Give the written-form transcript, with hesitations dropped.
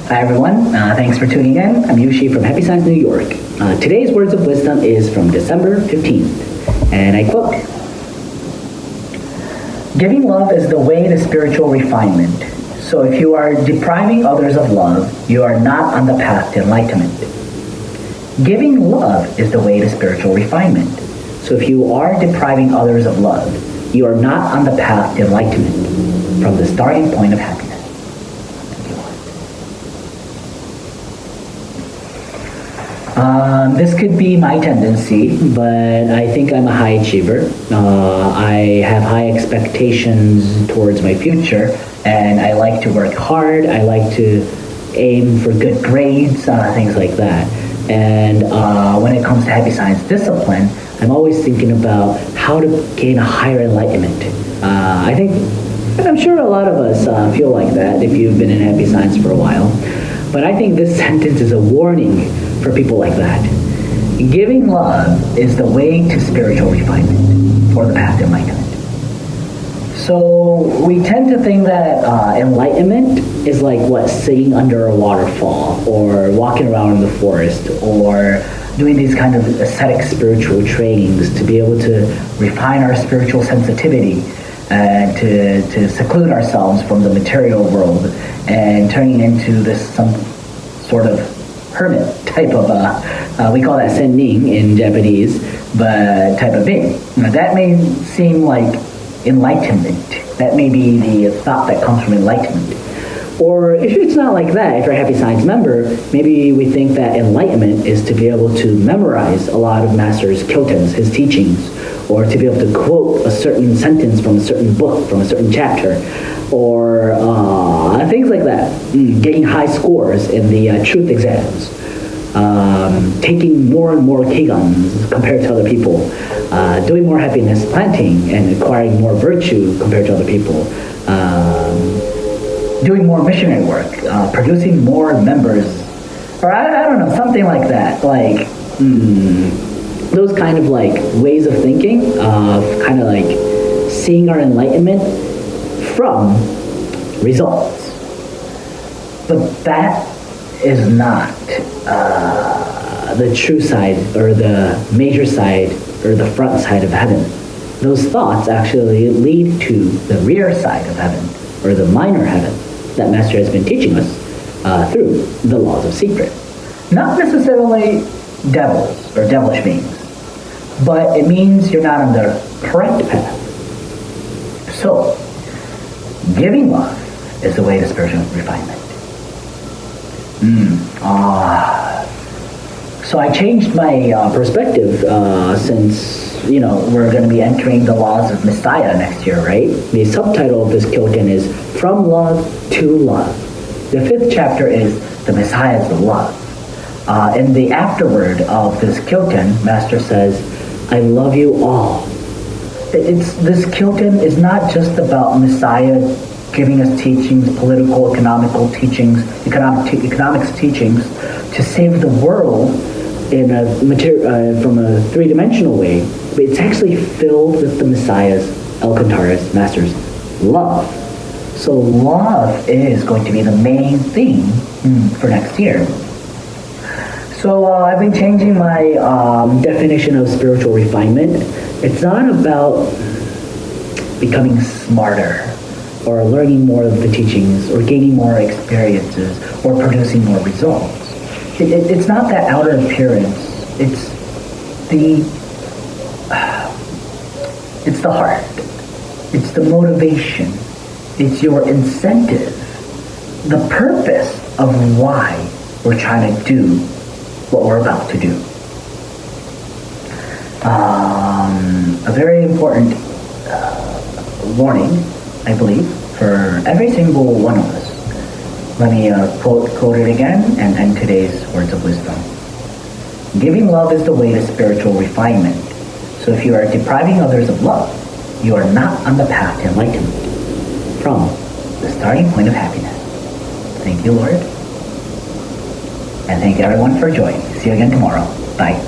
Hi everyone, thanks for tuning in. I'm Yushi from Happy Science, New York. Today's words of wisdom is from December 15th, and I quote, "Giving love is the way to spiritual refinement. So if you are depriving others of love, you are not on the path to enlightenment." Giving love is the way to spiritual refinement. So if you are depriving others of love, you are not on the path to enlightenment from the starting point of happiness. This could be my tendency, but I think I'm a high achiever. I have high expectations towards my future, and I like to work hard. I like to aim for good grades, things like that. And when it comes to happy science discipline, I'm always thinking about how to gain a higher enlightenment. I'm sure a lot of us feel like that if you've been in happy science for a while. But I think this sentence is a warning for people like that. Giving love is the way to spiritual refinement for the path to enlightenment. So we tend to think that enlightenment is like sitting under a waterfall or walking around in the forest or doing these kind of ascetic spiritual trainings to be able to refine our spiritual sensitivity and to seclude ourselves from the material world and turning into some sort of hermit type of, we call that sennin in Japanese, but type of being. Now, that may seem like enlightenment. That may be the thought that comes from enlightenment. Or if it's not like that, if you're a Happy Science member, maybe we think that enlightenment is to be able to memorize a lot of Master's kyotens, his teachings, or to be able to quote a certain sentence from a certain book, from a certain chapter, or things like that. Getting high scores in the truth exams, taking more and more keigans compared to other people, doing more happiness planting and acquiring more virtue compared to other people, doing more missionary work, producing more members, or I don't know, something like that. Those kind of ways of thinking, of kind of seeing our enlightenment from results. But that is not the true side or the major side or the front side of heaven. Those thoughts actually lead to the rear side of heaven or the minor heaven that Master has been teaching us through the laws of secret. Not necessarily devils or devilish beings, but it means you're not on the correct path. So, giving love is the way to spiritual refinement. So I changed my perspective since, we're going to be entering the laws of Messiah next year, right? The subtitle of this kyoten is From Love to Love. The 5th chapter is The Messiah's Love. In the afterword of this kyoten, Master says, I love you all. This kyoten is not just about Messiah giving us teachings, political, economics teachings to save the world in from a three-dimensional way, but it's actually filled with the Messiah's, Alcantara's, Master's love. So love is going to be the main theme for next year. So I've been changing my definition of spiritual refinement. It's not about becoming smarter or learning more of the teachings or gaining more experiences or producing more results. It's not that outer appearance. It's the heart. It's the motivation. It's your incentive. The purpose of why we're trying to do what we're about to do. A very important warning, I believe, for every single one of us. Let me quote it again and end today's words of wisdom. Giving love is the way to spiritual refinement. So if you are depriving others of love, you are not on the path to enlightenment from the starting point of happiness. Thank you, Lord. And thank everyone for joining. See you again tomorrow. Bye.